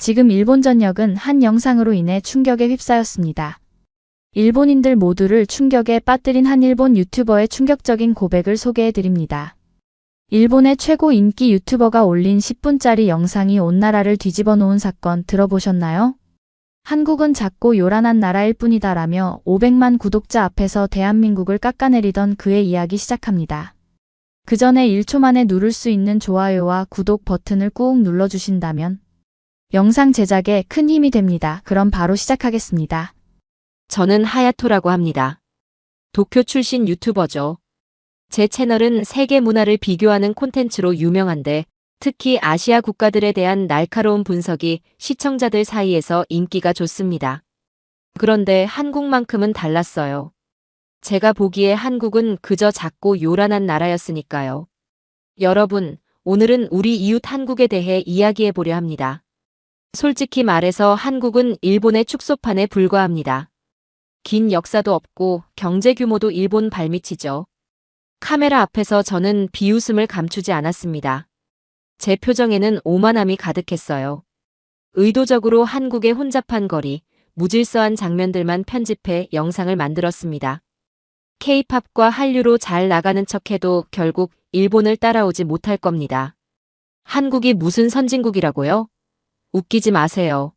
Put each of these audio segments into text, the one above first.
지금 일본 전역은 한 영상으로 인해 충격에 휩싸였습니다. 일본인들 모두를 충격에 빠뜨린 한 일본 유튜버의 충격적인 고백을 소개해드립니다. 일본의 최고 인기 유튜버가 올린 10분짜리 영상이 온 나라를 뒤집어 놓은 사건 들어보셨나요? 한국은 작고 요란한 나라일 뿐이다라며 500만 구독자 앞에서 대한민국을 깎아내리던 그의 이야기 시작합니다. 그 전에 1초 만에 누를 수 있는 좋아요와 구독 버튼을 꾹 눌러주신다면 영상 제작에 큰 힘이 됩니다. 그럼 바로 시작하겠습니다. 저는 하야토라고 합니다. 도쿄 출신 유튜버죠. 제 채널은 세계 문화를 비교하는 콘텐츠로 유명한데 특히 아시아 국가들에 대한 날카로운 분석이 시청자들 사이에서 인기가 좋습니다. 그런데 한국만큼은 달랐어요. 제가 보기에 한국은 그저 작고 요란한 나라였으니까요. 여러분, 오늘은 우리 이웃 한국에 대해 이야기해 보려 합니다. 솔직히 말해서 한국은 일본의 축소판에 불과합니다. 긴 역사도 없고 경제 규모도 일본 발밑이죠. 카메라 앞에서 저는 비웃음을 감추지 않았습니다. 제 표정에는 오만함이 가득했어요. 의도적으로 한국의 혼잡한 거리, 무질서한 장면들만 편집해 영상을 만들었습니다. K-팝과 한류로 잘 나가는 척해도 결국 일본을 따라오지 못할 겁니다. 한국이 무슨 선진국이라고요? 웃기지 마세요.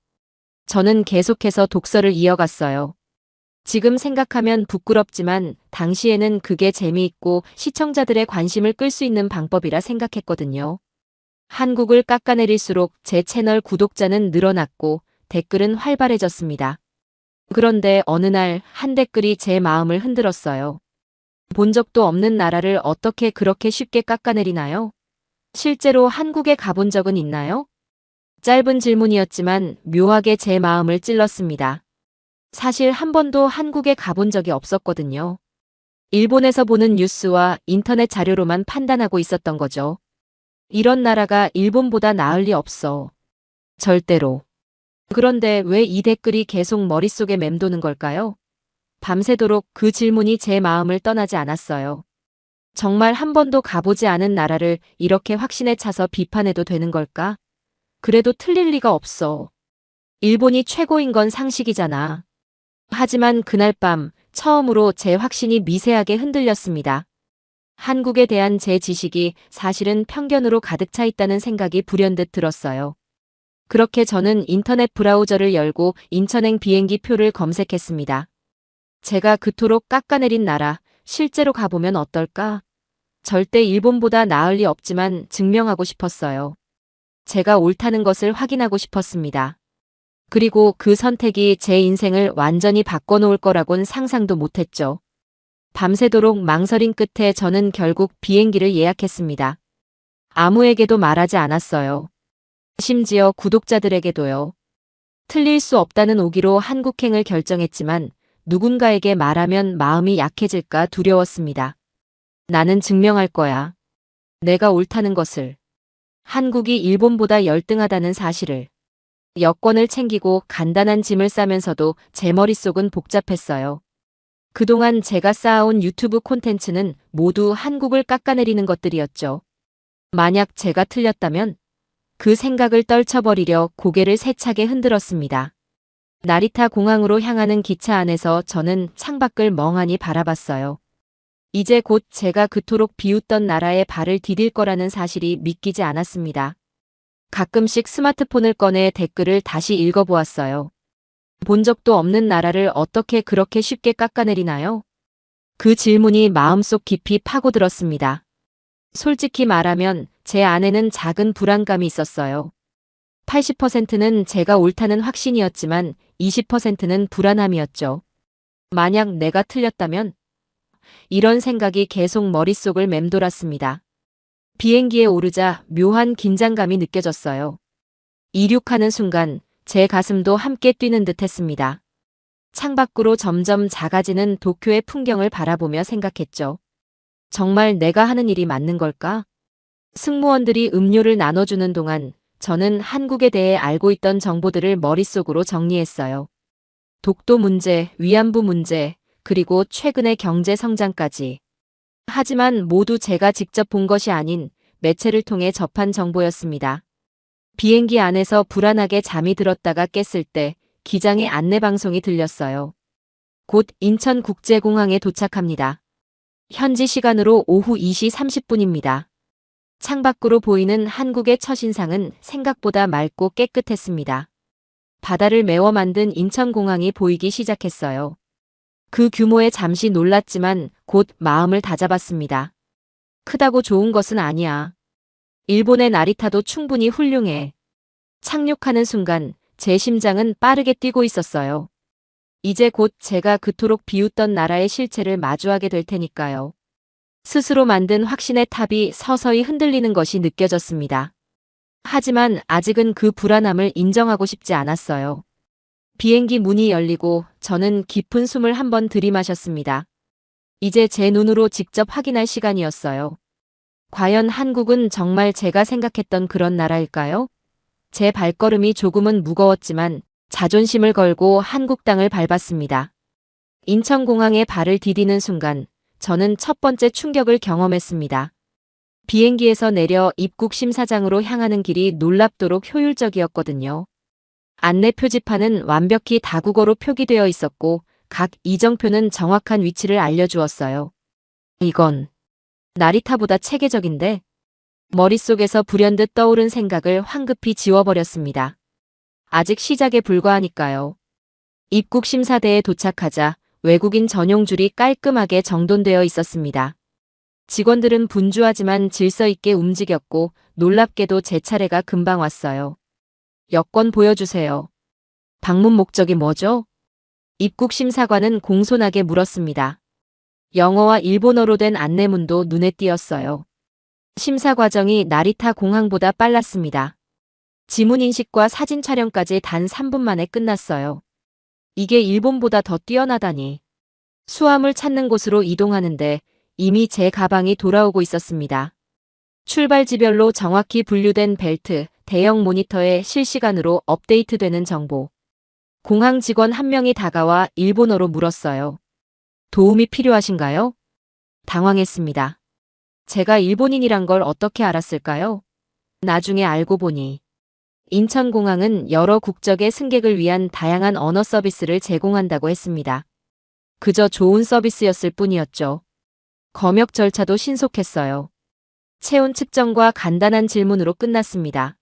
저는 계속해서 독서를 이어갔어요. 지금 생각하면 부끄럽지만 당시에는 그게 재미있고 시청자들의 관심을 끌 수 있는 방법이라 생각했거든요. 한국을 깎아내릴수록 제 채널 구독자는 늘어났고 댓글은 활발해졌습니다. 그런데 어느 날 한 댓글이 제 마음을 흔들었어요. 본 적도 없는 나라를 어떻게 그렇게 쉽게 깎아내리나요? 실제로 한국에 가본 적은 있나요? 짧은 질문이었지만 묘하게 제 마음을 찔렀습니다. 사실 한 번도 한국에 가본 적이 없었거든요. 일본에서 보는 뉴스와 인터넷 자료로만 판단하고 있었던 거죠. 이런 나라가 일본보다 나을 리 없어. 절대로. 그런데 왜 이 댓글이 계속 머릿속에 맴도는 걸까요? 밤새도록 그 질문이 제 마음을 떠나지 않았어요. 정말 한 번도 가보지 않은 나라를 이렇게 확신에 차서 비판해도 되는 걸까? 그래도 틀릴 리가 없어. 일본이 최고인 건 상식이잖아. 하지만 그날 밤 처음으로 제 확신이 미세하게 흔들렸습니다. 한국에 대한 제 지식이 사실은 편견으로 가득 차 있다는 생각이 불현듯 들었어요. 그렇게 저는 인터넷 브라우저를 열고 인천행 비행기 표를 검색했습니다. 제가 그토록 깎아내린 나라, 실제로 가보면 어떨까? 절대 일본보다 나을 리 없지만 증명하고 싶었어요. 제가 옳다는 것을 확인하고 싶었습니다. 그리고 그 선택이 제 인생을 완전히 바꿔놓을 거라곤 상상도 못했죠. 밤새도록 망설임 끝에 저는 결국 비행기를 예약했습니다. 아무에게도 말하지 않았어요. 심지어 구독자들에게도요. 틀릴 수 없다는 오기로 한국행을 결정했지만 누군가에게 말하면 마음이 약해질까 두려웠습니다. 나는 증명할 거야. 내가 옳다는 것을. 한국이 일본보다 열등하다는 사실을. 여권을 챙기고 간단한 짐을 싸면서도 제 머릿속은 복잡했어요. 그동안 제가 쌓아온 유튜브 콘텐츠는 모두 한국을 깎아내리는 것들이었죠. 만약 제가 틀렸다면 그 생각을 떨쳐버리려 고개를 세차게 흔들었습니다. 나리타 공항으로 향하는 기차 안에서 저는 창밖을 멍하니 바라봤어요. 이제 곧 제가 그토록 비웃던 나라에 발을 디딜 거라는 사실이 믿기지 않았습니다. 가끔씩 스마트폰을 꺼내 댓글을 다시 읽어보았어요. 본 적도 없는 나라를 어떻게 그렇게 쉽게 깎아내리나요? 그 질문이 마음속 깊이 파고들었습니다. 솔직히 말하면 제 안에는 작은 불안감이 있었어요. 80%는 제가 옳다는 확신이었지만 20%는 불안함이었죠. 만약 내가 틀렸다면? 이런 생각이 계속 머릿속을 맴돌았습니다. 비행기에 오르자 묘한 긴장감이 느껴졌어요. 이륙하는 순간 제 가슴도 함께 뛰는 듯 했습니다. 창밖으로 점점 작아지는 도쿄의 풍경을 바라보며 생각했죠. 정말 내가 하는 일이 맞는 걸까? 승무원들이 음료를 나눠주는 동안 저는 한국에 대해 알고 있던 정보들을 머릿속으로 정리했어요. 독도 문제, 위안부 문제, 그리고 최근의 경제 성장까지. 하지만 모두 제가 직접 본 것이 아닌 매체를 통해 접한 정보였습니다. 비행기 안에서 불안하게 잠이 들었다가 깼을 때 기장의 안내방송이 들렸어요. 곧 인천국제공항에 도착합니다. 현지 시간으로 오후 2시 30분입니다. 창밖으로 보이는 한국의 첫인상은 생각보다 맑고 깨끗했습니다. 바다를 메워 만든 인천공항이 보이기 시작했어요. 그 규모에 잠시 놀랐지만 곧 마음을 다잡았습니다. 크다고 좋은 것은 아니야. 일본의 나리타도 충분히 훌륭해. 착륙하는 순간 제 심장은 빠르게 뛰고 있었어요. 이제 곧 제가 그토록 비웃던 나라의 실체를 마주하게 될 테니까요. 스스로 만든 확신의 탑이 서서히 흔들리는 것이 느껴졌습니다. 하지만 아직은 그 불안함을 인정하고 싶지 않았어요. 비행기 문이 열리고 저는 깊은 숨을 한번 들이마셨습니다. 이제 제 눈으로 직접 확인할 시간이었어요. 과연 한국은 정말 제가 생각했던 그런 나라일까요? 제 발걸음이 조금은 무거웠지만 자존심을 걸고 한국 땅을 밟았습니다. 인천공항에 발을 디디는 순간 저는 첫 번째 충격을 경험했습니다. 비행기에서 내려 입국 심사장으로 향하는 길이 놀랍도록 효율적이었거든요. 안내 표지판은 완벽히 다국어로 표기되어 있었고 각 이정표는 정확한 위치를 알려주었어요. 이건 나리타보다 체계적인데? 머릿속에서 불현듯 떠오른 생각을 황급히 지워버렸습니다. 아직 시작에 불과하니까요. 입국 심사대에 도착하자 외국인 전용 줄이 깔끔하게 정돈되어 있었습니다. 직원들은 분주하지만 질서 있게 움직였고 놀랍게도 제 차례가 금방 왔어요. 여권 보여주세요. 방문 목적이 뭐죠? 입국 심사관은 공손하게 물었습니다. 영어와 일본어로 된 안내문도 눈에 띄었어요. 심사 과정이 나리타 공항보다 빨랐습니다. 지문 인식과 사진 촬영까지 단 3분 만에 끝났어요. 이게 일본보다 더 뛰어나다니. 수화물 찾는 곳으로 이동하는데 이미 제 가방이 돌아오고 있었습니다. 출발지별로 정확히 분류된 벨트, 대형 모니터에 실시간으로 업데이트되는 정보. 공항 직원 한 명이 다가와 일본어로 물었어요. 도움이 필요하신가요? 당황했습니다. 제가 일본인이란 걸 어떻게 알았을까요? 나중에 알고 보니 인천공항은 여러 국적의 승객을 위한 다양한 언어 서비스를 제공한다고 했습니다. 그저 좋은 서비스였을 뿐이었죠. 검역 절차도 신속했어요. 체온 측정과 간단한 질문으로 끝났습니다.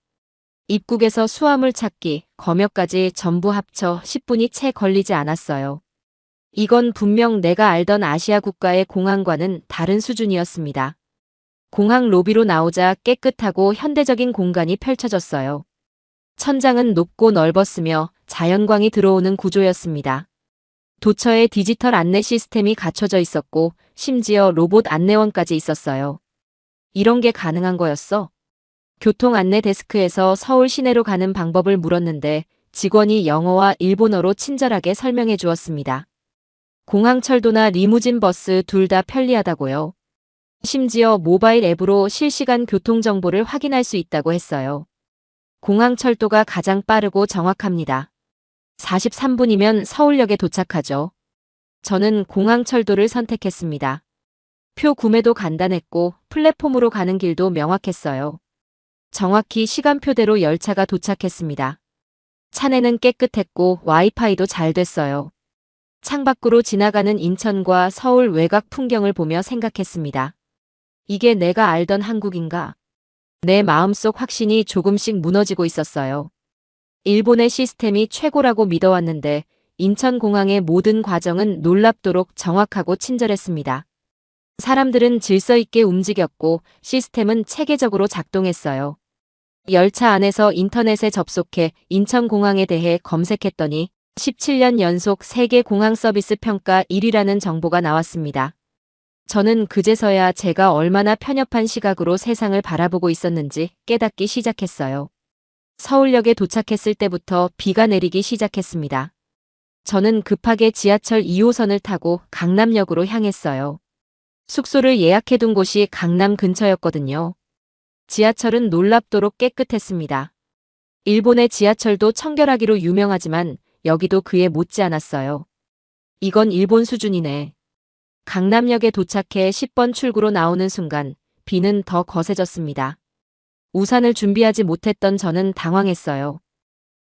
입국에서 수화물 찾기, 검역까지 전부 합쳐 10분이 채 걸리지 않았어요. 이건 분명 내가 알던 아시아 국가의 공항과는 다른 수준이었습니다. 공항 로비로 나오자 깨끗하고 현대적인 공간이 펼쳐졌어요. 천장은 높고 넓었으며 자연광이 들어오는 구조였습니다. 도처에 디지털 안내 시스템이 갖춰져 있었고 심지어 로봇 안내원까지 있었어요. 이런 게 가능한 거였어? 교통 안내 데스크에서 서울 시내로 가는 방법을 물었는데 직원이 영어와 일본어로 친절하게 설명해 주었습니다. 공항철도나 리무진 버스 둘 다 편리하다고요. 심지어 모바일 앱으로 실시간 교통 정보를 확인할 수 있다고 했어요. 공항철도가 가장 빠르고 정확합니다. 43분이면 서울역에 도착하죠. 저는 공항철도를 선택했습니다. 표 구매도 간단했고 플랫폼으로 가는 길도 명확했어요. 정확히 시간표대로 열차가 도착했습니다. 차내는 깨끗했고 와이파이도 잘 됐어요. 창밖으로 지나가는 인천과 서울 외곽 풍경을 보며 생각했습니다. 이게 내가 알던 한국인가? 내 마음속 확신이 조금씩 무너지고 있었어요. 일본의 시스템이 최고라고 믿어왔는데 인천공항의 모든 과정은 놀랍도록 정확하고 친절했습니다. 사람들은 질서 있게 움직였고 시스템은 체계적으로 작동했어요. 열차 안에서 인터넷에 접속해 인천공항에 대해 검색했더니 17년 연속 세계 공항 서비스 평가 1위라는 정보가 나왔습니다. 저는 그제서야 제가 얼마나 편협한 시각으로 세상을 바라보고 있었는지 깨닫기 시작했어요. 서울역에 도착했을 때부터 비가 내리기 시작했습니다. 저는 급하게 지하철 2호선을 타고 강남역으로 향했어요. 숙소를 예약해둔 곳이 강남 근처였거든요. 지하철은 놀랍도록 깨끗했습니다. 일본의 지하철도 청결하기로 유명하지만 여기도 그에 못지않았어요. 이건 일본 수준이네. 강남역에 도착해 10번 출구로 나오는 순간 비는 더 거세졌습니다. 우산을 준비하지 못했던 저는 당황했어요.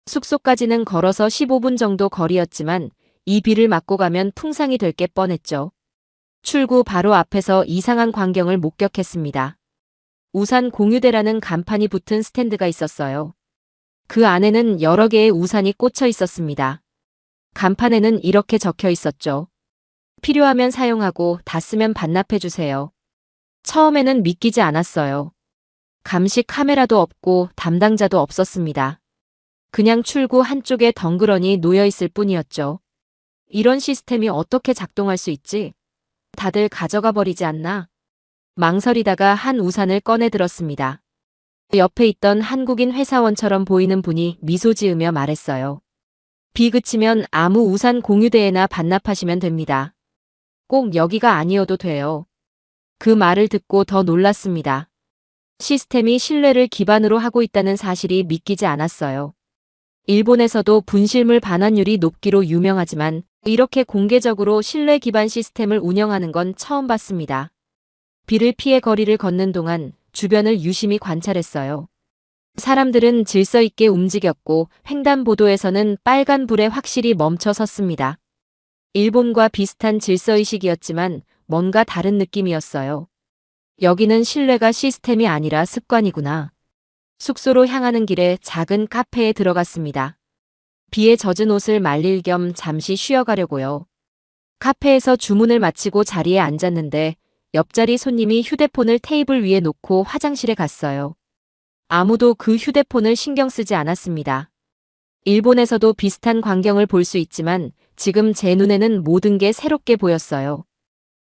숙소까지는 걸어서 15분 정도 거리였지만 이 비를 맞고 가면 풍상이 될 게 뻔했죠. 출구 바로 앞에서 이상한 광경을 목격했습니다. 우산 공유대라는 간판이 붙은 스탠드가 있었어요. 그 안에는 여러 개의 우산이 꽂혀 있었습니다. 간판에는 이렇게 적혀 있었죠. 필요하면 사용하고 다 쓰면 반납해주세요. 처음에는 믿기지 않았어요. 감시 카메라도 없고 담당자도 없었습니다. 그냥 출구 한쪽에 덩그러니 놓여 있을 뿐이었죠. 이런 시스템이 어떻게 작동할 수 있지? 다들 가져가 버리지 않나? 망설이다가 한 우산을 꺼내 들었습니다. 옆에 있던 한국인 회사원처럼 보이는 분이 미소 지으며 말했어요. 비 그치면 아무 우산 공유대에나 반납하시면 됩니다. 꼭 여기가 아니어도 돼요. 그 말을 듣고 더 놀랐습니다. 시스템이 신뢰를 기반으로 하고 있다는 사실이 믿기지 않았어요. 일본에서도 분실물 반환율이 높기로 유명하지만 이렇게 공개적으로 신뢰 기반 시스템을 운영하는 건 처음 봤습니다. 비를 피해 거리를 걷는 동안 주변을 유심히 관찰했어요. 사람들은 질서 있게 움직였고 횡단보도에서는 빨간 불에 확실히 멈춰 섰습니다. 일본과 비슷한 질서의식이었지만 뭔가 다른 느낌이었어요. 여기는 신뢰가 시스템이 아니라 습관이구나. 숙소로 향하는 길에 작은 카페에 들어갔습니다. 비에 젖은 옷을 말릴 겸 잠시 쉬어가려고요. 카페에서 주문을 마치고 자리에 앉았는데 옆자리 손님이 휴대폰을 테이블 위에 놓고 화장실에 갔어요. 아무도 그 휴대폰을 신경 쓰지 않았습니다. 일본에서도 비슷한 광경을 볼 수 있지만 지금 제 눈에는 모든 게 새롭게 보였어요.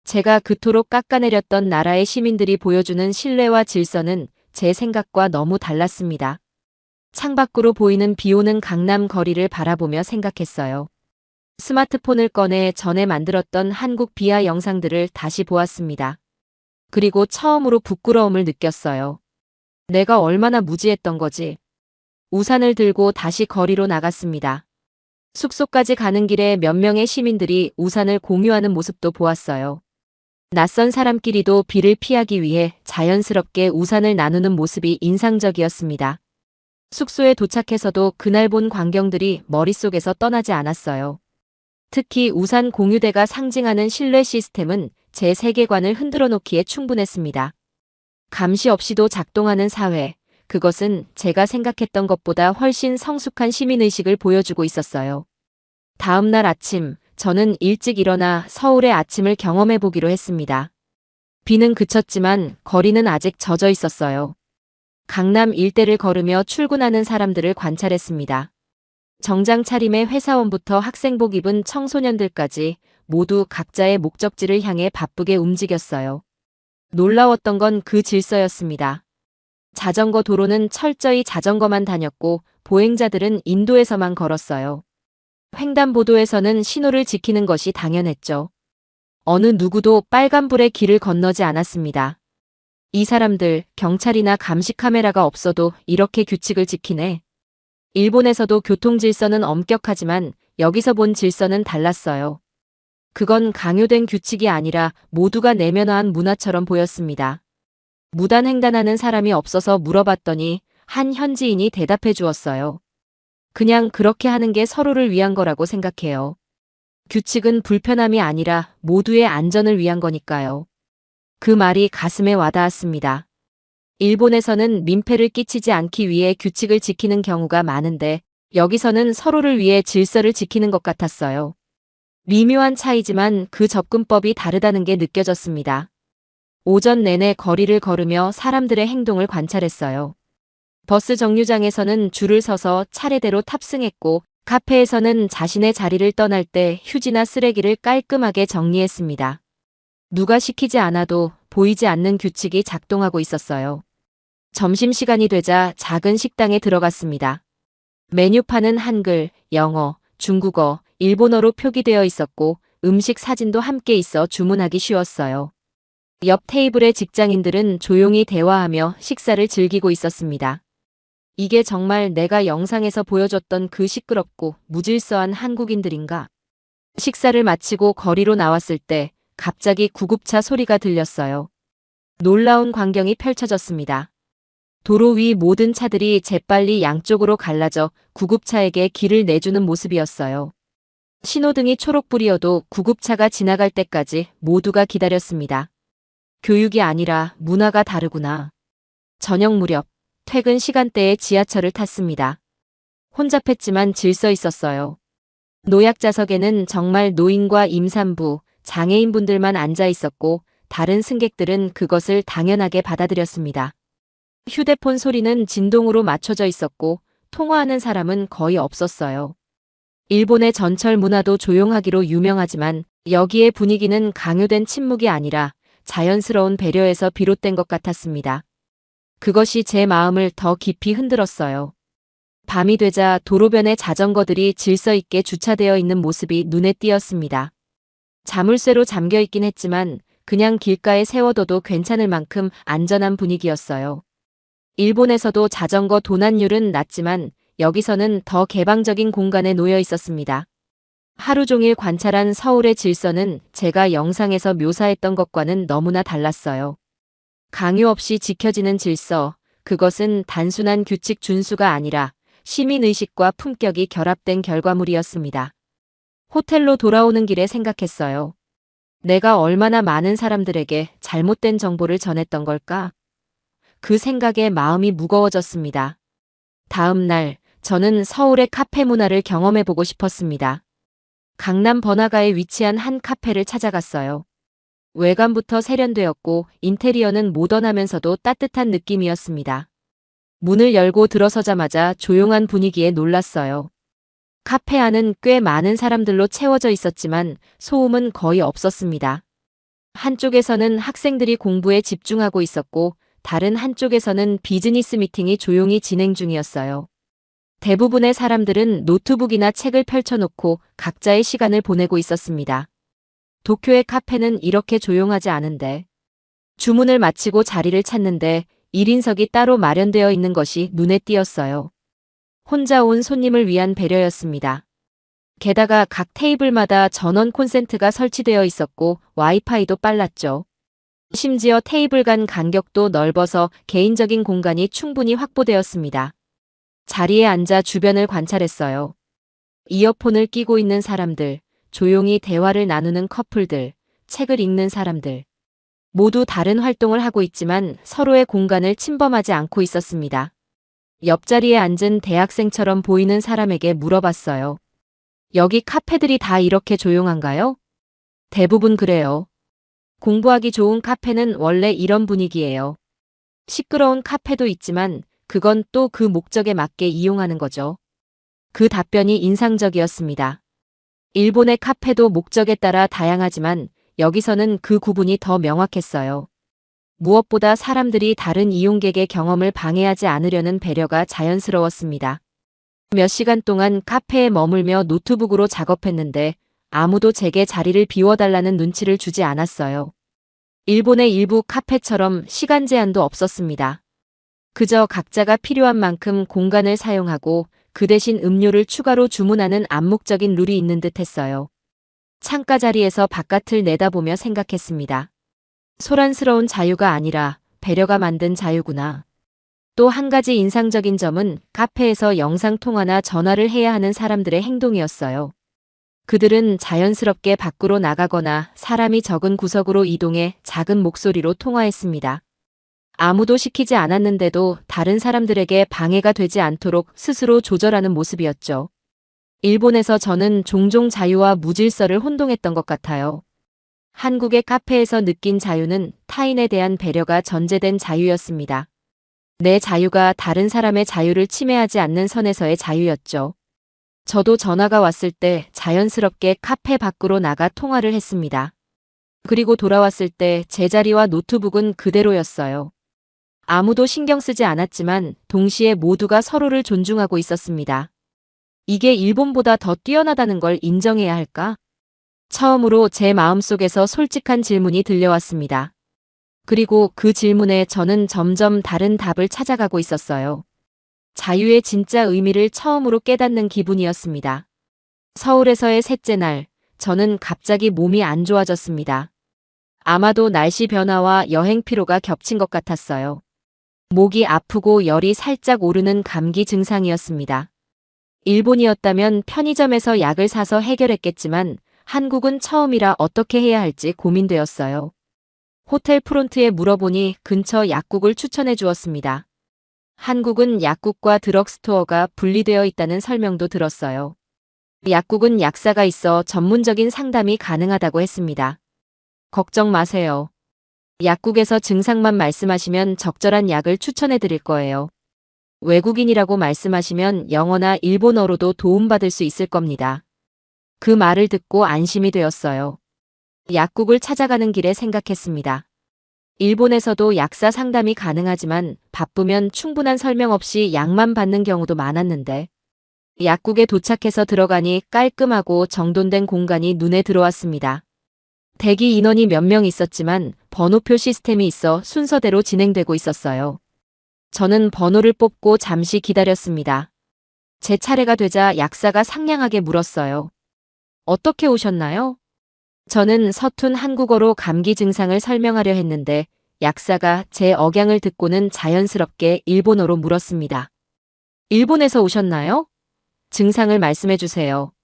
제가 그토록 깎아내렸던 나라의 시민들이 보여주는 신뢰와 질서는 제 생각과 너무 달랐습니다. 창밖으로 보이는 비 오는 강남 거리를 바라보며 생각했어요. 스마트폰을 꺼내 전에 만들었던 한국 비하 영상들을 다시 보았습니다. 그리고 처음으로 부끄러움을 느꼈어요. 내가 얼마나 무지했던 거지. 우산을 들고 다시 거리로 나갔습니다. 숙소까지 가는 길에 몇 명의 시민들이 우산을 공유하는 모습도 보았어요. 낯선 사람끼리도 비를 피하기 위해 자연스럽게 우산을 나누는 모습이 인상적이었습니다. 숙소에 도착해서도 그날 본 광경들이 머릿속에서 떠나지 않았어요. 특히 우산 공유대가 상징하는 신뢰 시스템은 제 세계관을 흔들어 놓기에 충분했습니다. 감시 없이도 작동하는 사회, 그것은 제가 생각했던 것보다 훨씬 성숙한 시민의식을 보여주고 있었어요. 다음 날 아침, 저는 일찍 일어나 서울의 아침을 경험해 보기로 했습니다. 비는 그쳤지만 거리는 아직 젖어 있었어요. 강남 일대를 걸으며 출근하는 사람들을 관찰했습니다. 정장 차림의 회사원부터 학생복 입은 청소년들까지 모두 각자의 목적지를 향해 바쁘게 움직였어요. 놀라웠던 건 그 질서였습니다. 자전거 도로는 철저히 자전거만 다녔고 보행자들은 인도에서만 걸었어요. 횡단보도에서는 신호를 지키는 것이 당연했죠. 어느 누구도 빨간불에 길을 건너지 않았습니다. 이 사람들, 경찰이나 감시 카메라가 없어도 이렇게 규칙을 지키네. 일본에서도 교통 질서는 엄격하지만 여기서 본 질서는 달랐어요. 그건 강요된 규칙이 아니라 모두가 내면화한 문화처럼 보였습니다. 무단횡단하는 사람이 없어서 물어봤더니 한 현지인이 대답해 주었어요. 그냥 그렇게 하는 게 서로를 위한 거라고 생각해요. 규칙은 불편함이 아니라 모두의 안전을 위한 거니까요. 그 말이 가슴에 와닿았습니다. 일본에서는 민폐를 끼치지 않기 위해 규칙을 지키는 경우가 많은데 여기서는 서로를 위해 질서를 지키는 것 같았어요. 미묘한 차이지만 그 접근법이 다르다는 게 느껴졌습니다. 오전 내내 거리를 걸으며 사람들의 행동을 관찰했어요. 버스 정류장에서는 줄을 서서 차례대로 탑승했고 카페에서는 자신의 자리를 떠날 때 휴지나 쓰레기를 깔끔하게 정리했습니다. 누가 시키지 않아도 보이지 않는 규칙이 작동하고 있었어요. 점심시간이 되자 작은 식당에 들어갔습니다. 메뉴판은 한글, 영어, 중국어, 일본어로 표기되어 있었고 음식 사진도 함께 있어 주문하기 쉬웠어요. 옆 테이블의 직장인들은 조용히 대화하며 식사를 즐기고 있었습니다. 이게 정말 내가 영상에서 보여줬던 그 시끄럽고 무질서한 한국인들인가? 식사를 마치고 거리로 나왔을 때 갑자기 구급차 소리가 들렸어요. 놀라운 광경이 펼쳐졌습니다. 도로 위 모든 차들이 재빨리 양쪽으로 갈라져 구급차에게 길을 내주는 모습이었어요. 신호등이 초록불이어도 구급차가 지나갈 때까지 모두가 기다렸습니다. 교육이 아니라 문화가 다르구나. 저녁 무렵 퇴근 시간대에 지하철을 탔습니다. 혼잡했지만 질서 있었어요. 노약 좌석에는 정말 노인과 임산부, 장애인분들만 앉아 있었고 다른 승객들은 그것을 당연하게 받아들였습니다. 휴대폰 소리는 진동으로 맞춰져 있었고 통화하는 사람은 거의 없었어요. 일본의 전철 문화도 조용하기로 유명하지만 여기의 분위기는 강요된 침묵이 아니라 자연스러운 배려에서 비롯된 것 같았습니다. 그것이 제 마음을 더 깊이 흔들었어요. 밤이 되자 도로변에 자전거들이 질서 있게 주차되어 있는 모습이 눈에 띄었습니다. 자물쇠로 잠겨 있긴 했지만 그냥 길가에 세워둬도 괜찮을 만큼 안전한 분위기였어요. 일본에서도 자전거 도난율은 낮지만 여기서는 더 개방적인 공간에 놓여 있었습니다. 하루 종일 관찰한 서울의 질서는 제가 영상에서 묘사했던 것과는 너무나 달랐어요. 강요 없이 지켜지는 질서, 그것은 단순한 규칙 준수가 아니라 시민의식과 품격이 결합된 결과물이었습니다. 호텔로 돌아오는 길에 생각했어요. 내가 얼마나 많은 사람들에게 잘못된 정보를 전했던 걸까? 그 생각에 마음이 무거워졌습니다. 다음 날, 저는 서울의 카페 문화를 경험해보고 싶었습니다. 강남 번화가에 위치한 한 카페를 찾아갔어요. 외관부터 세련되었고 인테리어는 모던하면서도 따뜻한 느낌이었습니다. 문을 열고 들어서자마자 조용한 분위기에 놀랐어요. 카페 안은 꽤 많은 사람들로 채워져 있었지만 소음은 거의 없었습니다. 한쪽에서는 학생들이 공부에 집중하고 있었고 다른 한쪽에서는 비즈니스 미팅이 조용히 진행 중이었어요. 대부분의 사람들은 노트북이나 책을 펼쳐놓고 각자의 시간을 보내고 있었습니다. 도쿄의 카페는 이렇게 조용하지 않은데. 주문을 마치고 자리를 찾는데 1인석이 따로 마련되어 있는 것이 눈에 띄었어요. 혼자 온 손님을 위한 배려였습니다. 게다가 각 테이블마다 전원 콘센트가 설치되어 있었고 와이파이도 빨랐죠. 심지어 테이블 간 간격도 넓어서 개인적인 공간이 충분히 확보되었습니다. 자리에 앉아 주변을 관찰했어요. 이어폰을 끼고 있는 사람들, 조용히 대화를 나누는 커플들, 책을 읽는 사람들. 모두 다른 활동을 하고 있지만 서로의 공간을 침범하지 않고 있었습니다. 옆자리에 앉은 대학생처럼 보이는 사람에게 물어봤어요. 여기 카페들이 다 이렇게 조용한가요? 대부분 그래요. 공부하기 좋은 카페는 원래 이런 분위기예요. 시끄러운 카페도 있지만 그건 또 그 목적에 맞게 이용하는 거죠. 그 답변이 인상적이었습니다. 일본의 카페도 목적에 따라 다양하지만 여기서는 그 구분이 더 명확했어요. 무엇보다 사람들이 다른 이용객의 경험을 방해하지 않으려는 배려가 자연스러웠습니다. 몇 시간 동안 카페에 머물며 노트북으로 작업했는데 아무도 제게 자리를 비워달라는 눈치를 주지 않았어요. 일본의 일부 카페처럼 시간 제한도 없었습니다. 그저 각자가 필요한 만큼 공간을 사용하고 그 대신 음료를 추가로 주문하는 암묵적인 룰이 있는 듯 했어요. 창가 자리에서 바깥을 내다보며 생각했습니다. 소란스러운 자유가 아니라 배려가 만든 자유구나. 또 한 가지 인상적인 점은 카페에서 영상통화나 전화를 해야 하는 사람들의 행동이었어요. 그들은 자연스럽게 밖으로 나가거나 사람이 적은 구석으로 이동해 작은 목소리로 통화했습니다. 아무도 시키지 않았는데도 다른 사람들에게 방해가 되지 않도록 스스로 조절하는 모습이었죠. 일본에서 저는 종종 자유와 무질서를 혼동했던 것 같아요. 한국의 카페에서 느낀 자유는 타인에 대한 배려가 전제된 자유였습니다. 내 자유가 다른 사람의 자유를 침해하지 않는 선에서의 자유였죠. 저도 전화가 왔을 때 자연스럽게 카페 밖으로 나가 통화를 했습니다. 그리고 돌아왔을 때 제 자리와 노트북은 그대로였어요. 아무도 신경 쓰지 않았지만 동시에 모두가 서로를 존중하고 있었습니다. 이게 일본보다 더 뛰어나다는 걸 인정해야 할까? 처음으로 제 마음속에서 솔직한 질문이 들려왔습니다. 그리고 그 질문에 저는 점점 다른 답을 찾아가고 있었어요. 자유의 진짜 의미를 처음으로 깨닫는 기분이었습니다. 서울에서의 셋째 날, 저는 갑자기 몸이 안 좋아졌습니다. 아마도 날씨 변화와 여행 피로가 겹친 것 같았어요. 목이 아프고 열이 살짝 오르는 감기 증상이었습니다. 일본이었다면 편의점에서 약을 사서 해결했겠지만 한국은 처음이라 어떻게 해야 할지 고민되었어요. 호텔 프론트에 물어보니 근처 약국을 추천해 주었습니다. 한국은 약국과 드럭스토어가 분리되어 있다는 설명도 들었어요. 약국은 약사가 있어 전문적인 상담이 가능하다고 했습니다. 걱정 마세요. 약국에서 증상만 말씀하시면 적절한 약을 추천해 드릴 거예요. 외국인이라고 말씀하시면 영어나 일본어로도 도움받을 수 있을 겁니다. 그 말을 듣고 안심이 되었어요. 약국을 찾아가는 길에 생각했습니다. 일본에서도 약사 상담이 가능하지만 바쁘면 충분한 설명 없이 약만 받는 경우도 많았는데 약국에 도착해서 들어가니 깔끔하고 정돈된 공간이 눈에 들어왔습니다. 대기 인원이 몇 명 있었지만 번호표 시스템이 있어 순서대로 진행되고 있었어요. 저는 번호를 뽑고 잠시 기다렸습니다. 제 차례가 되자 약사가 상냥하게 물었어요. 어떻게 오셨나요? 저는 서툰 한국어로 감기 증상을 설명하려 했는데 약사가 제 억양을 듣고는 자연스럽게 일본어로 물었습니다. 일본에서 오셨나요? 증상을 말씀해 주세요.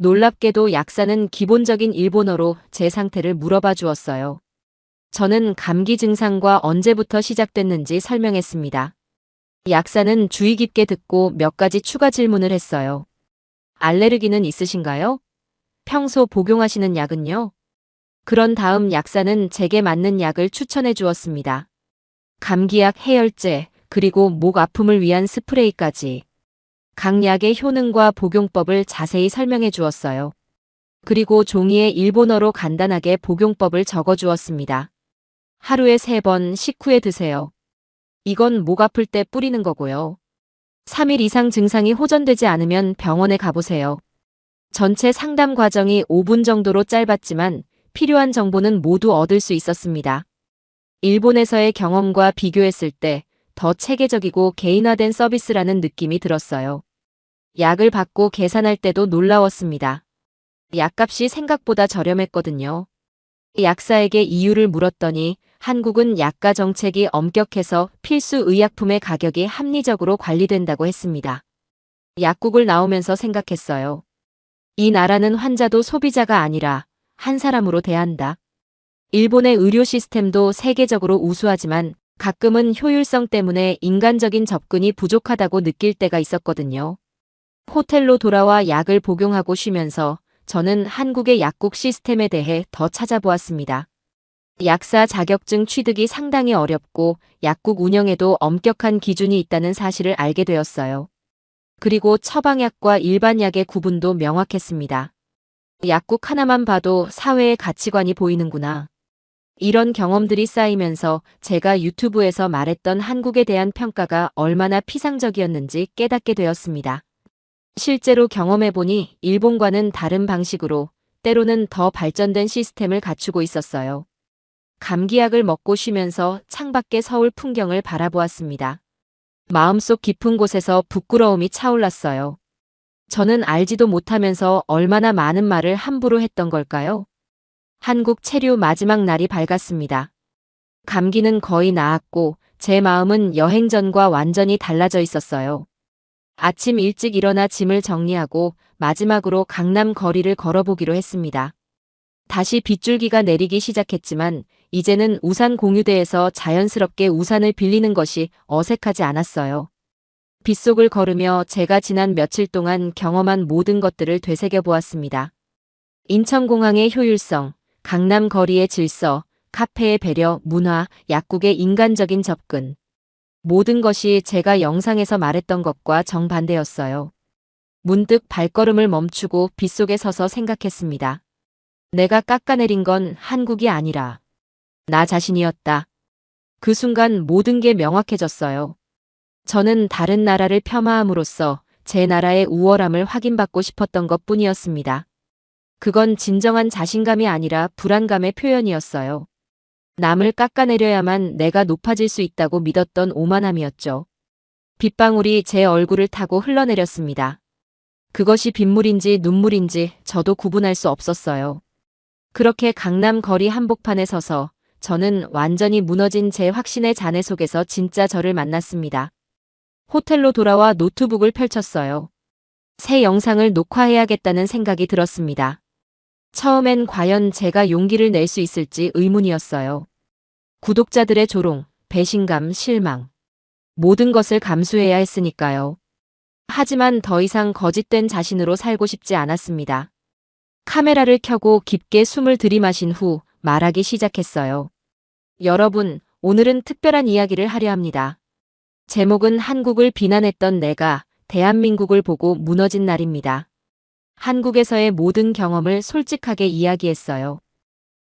놀랍게도 약사는 기본적인 일본어로 제 상태를 물어봐 주었어요. 저는 감기 증상과 언제부터 시작됐는지 설명했습니다. 약사는 주의 깊게 듣고 몇 가지 추가 질문을 했어요. 알레르기는 있으신가요? 평소 복용하시는 약은요? 그런 다음 약사는 제게 맞는 약을 추천해 주었습니다. 감기약, 해열제, 그리고 목 아픔을 위한 스프레이까지. 각 약의 효능과 복용법을 자세히 설명해 주었어요. 그리고 종이에 일본어로 간단하게 복용법을 적어 주었습니다. 하루에 3번 식후에 드세요. 이건 목 아플 때 뿌리는 거고요. 3일 이상 증상이 호전되지 않으면 병원에 가보세요. 전체 상담 과정이 5분 정도로 짧았지만 필요한 정보는 모두 얻을 수 있었습니다. 일본에서의 경험과 비교했을 때 더 체계적이고 개인화된 서비스라는 느낌이 들었어요. 약을 받고 계산할 때도 놀라웠습니다. 약값이 생각보다 저렴했거든요. 약사에게 이유를 물었더니 한국은 약가 정책이 엄격해서 필수 의약품의 가격이 합리적으로 관리된다고 했습니다. 약국을 나오면서 생각했어요. 이 나라는 환자도 소비자가 아니라 한 사람으로 대한다. 일본의 의료 시스템도 세계적으로 우수하지만 가끔은 효율성 때문에 인간적인 접근이 부족하다고 느낄 때가 있었거든요. 호텔로 돌아와 약을 복용하고 쉬면서 저는 한국의 약국 시스템에 대해 더 찾아보았습니다. 약사 자격증 취득이 상당히 어렵고 약국 운영에도 엄격한 기준이 있다는 사실을 알게 되었어요. 그리고 처방약과 일반 약의 구분도 명확했습니다. 약국 하나만 봐도 사회의 가치관이 보이는구나. 이런 경험들이 쌓이면서 제가 유튜브에서 말했던 한국에 대한 평가가 얼마나 피상적이었는지 깨닫게 되었습니다. 실제로 경험해보니 일본과는 다른 방식으로 때로는 더 발전된 시스템을 갖추고 있었어요. 감기약을 먹고 쉬면서 창밖의 서울 풍경을 바라보았습니다. 마음속 깊은 곳에서 부끄러움이 차올랐어요. 저는 알지도 못하면서 얼마나 많은 말을 함부로 했던 걸까요? 한국 체류 마지막 날이 밝았습니다. 감기는 거의 나았고 제 마음은 여행 전과 완전히 달라져 있었어요. 아침 일찍 일어나 짐을 정리하고 마지막으로 강남 거리를 걸어보기로 했습니다. 다시 빗줄기가 내리기 시작했지만 이제는 우산 공유대에서 자연스럽게 우산을 빌리는 것이 어색하지 않았어요. 빗속을 걸으며 제가 지난 며칠 동안 경험한 모든 것들을 되새겨 보았습니다. 인천공항의 효율성, 강남 거리의 질서, 카페의 배려, 문화, 약국의 인간적인 접근. 모든 것이 제가 영상에서 말했던 것과 정반대였어요. 문득 발걸음을 멈추고 빗속에 서서 생각했습니다. 내가 깎아내린 건 한국이 아니라 나 자신이었다. 그 순간 모든 게 명확해졌어요. 저는 다른 나라를 폄하함으로써 제 나라의 우월함을 확인받고 싶었던 것뿐이었습니다. 그건 진정한 자신감이 아니라 불안감의 표현이었어요. 남을 깎아내려야만 내가 높아질 수 있다고 믿었던 오만함이었죠. 빗방울이 제 얼굴을 타고 흘러내렸습니다. 그것이 빗물인지 눈물인지 저도 구분할 수 없었어요. 그렇게 강남 거리 한복판에 서서 저는 완전히 무너진 제 확신의 잔해 속에서 진짜 저를 만났습니다. 호텔로 돌아와 노트북을 펼쳤어요. 새 영상을 녹화해야겠다는 생각이 들었습니다. 처음엔 과연 제가 용기를 낼 수 있을지 의문이었어요. 구독자들의 조롱, 배신감, 실망. 모든 것을 감수해야 했으니까요. 하지만 더 이상 거짓된 자신으로 살고 싶지 않았습니다. 카메라를 켜고 깊게 숨을 들이마신 후 말하기 시작했어요. 여러분, 오늘은 특별한 이야기를 하려 합니다. 제목은 한국을 비난했던 내가 대한민국을 보고 무너진 날입니다. 한국에서의 모든 경험을 솔직하게 이야기했어요.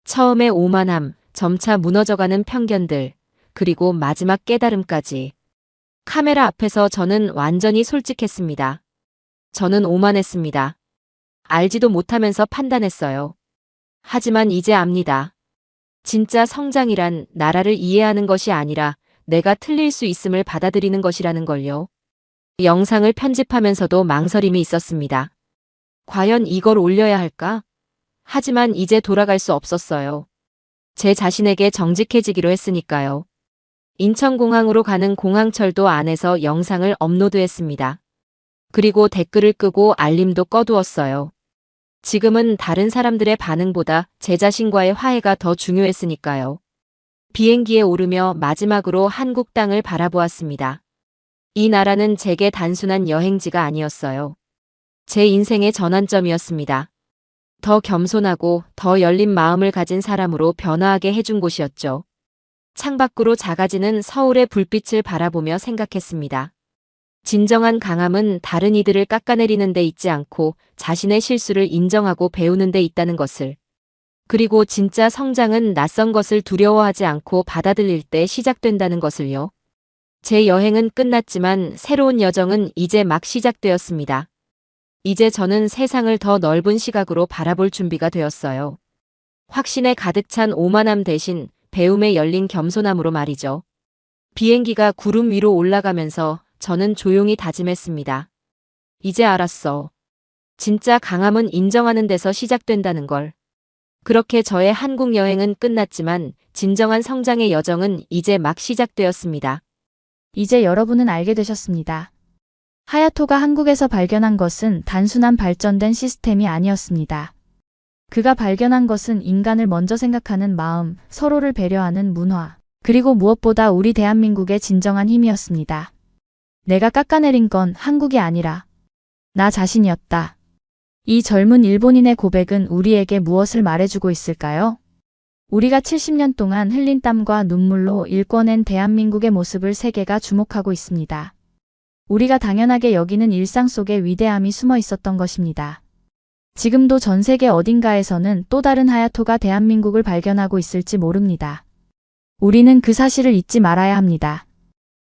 처음의 오만함, 점차 무너져가는 편견들, 그리고 마지막 깨달음까지. 카메라 앞에서 저는 완전히 솔직했습니다. 저는 오만했습니다. 알지도 못하면서 판단했어요. 하지만 이제 압니다. 진짜 성장이란 나라를 이해하는 것이 아니라 내가 틀릴 수 있음을 받아들이는 것이라는 걸요. 영상을 편집하면서도 망설임이 있었습니다. 과연 이걸 올려야 할까? 하지만 이제 돌아갈 수 없었어요. 제 자신에게 정직해지기로 했으니까요. 인천공항으로 가는 공항철도 안에서 영상을 업로드했습니다. 그리고 댓글을 끄고 알림도 꺼두었어요. 지금은 다른 사람들의 반응보다 제 자신과의 화해가 더 중요했으니까요. 비행기에 오르며 마지막으로 한국 땅을 바라보았습니다. 이 나라는 제게 단순한 여행지가 아니었어요. 제 인생의 전환점이었습니다. 더 겸손하고 더 열린 마음을 가진 사람으로 변화하게 해준 곳이었죠. 창밖으로 작아지는 서울의 불빛을 바라보며 생각했습니다. 진정한 강함은 다른 이들을 깎아내리는 데 있지 않고 자신의 실수를 인정하고 배우는 데 있다는 것을. 그리고 진짜 성장은 낯선 것을 두려워하지 않고 받아들일 때 시작된다는 것을요. 제 여행은 끝났지만 새로운 여정은 이제 막 시작되었습니다. 이제 저는 세상을 더 넓은 시각으로 바라볼 준비가 되었어요. 확신에 가득 찬 오만함 대신 배움에 열린 겸손함으로 말이죠. 비행기가 구름 위로 올라가면서 저는 조용히 다짐했습니다. 이제 알았어. 진짜 강함은 인정하는 데서 시작된다는 걸. 그렇게 저의 한국 여행은 끝났지만 진정한 성장의 여정은 이제 막 시작되었습니다. 이제 여러분은 알게 되셨습니다. 하야토가 한국에서 발견한 것은 단순한 발전된 시스템이 아니었습니다. 그가 발견한 것은 인간을 먼저 생각하는 마음, 서로를 배려하는 문화, 그리고 무엇보다 우리 대한민국의 진정한 힘이었습니다. 내가 깎아내린 건 한국이 아니라 나 자신이었다. 이 젊은 일본인의 고백은 우리에게 무엇을 말해주고 있을까요? 우리가 70년 동안 흘린 땀과 눈물로 일궈낸 대한민국의 모습을 세계가 주목하고 있습니다. 우리가 당연하게 여기는 일상 속에 위대함이 숨어 있었던 것입니다. 지금도 전 세계 어딘가에서는 또 다른 하야토가 대한민국을 발견하고 있을지 모릅니다. 우리는 그 사실을 잊지 말아야 합니다.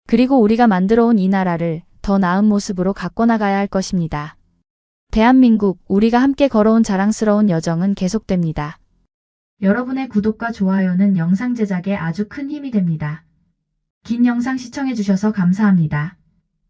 그리고 우리가 만들어온 이 나라를 더 나은 모습으로 가꿔나가야 할 것입니다. 대한민국, 우리가 함께 걸어온 자랑스러운 여정은 계속됩니다. 여러분의 구독과 좋아요는 영상 제작에 아주 큰 힘이 됩니다. 긴 영상 시청해주셔서 감사합니다.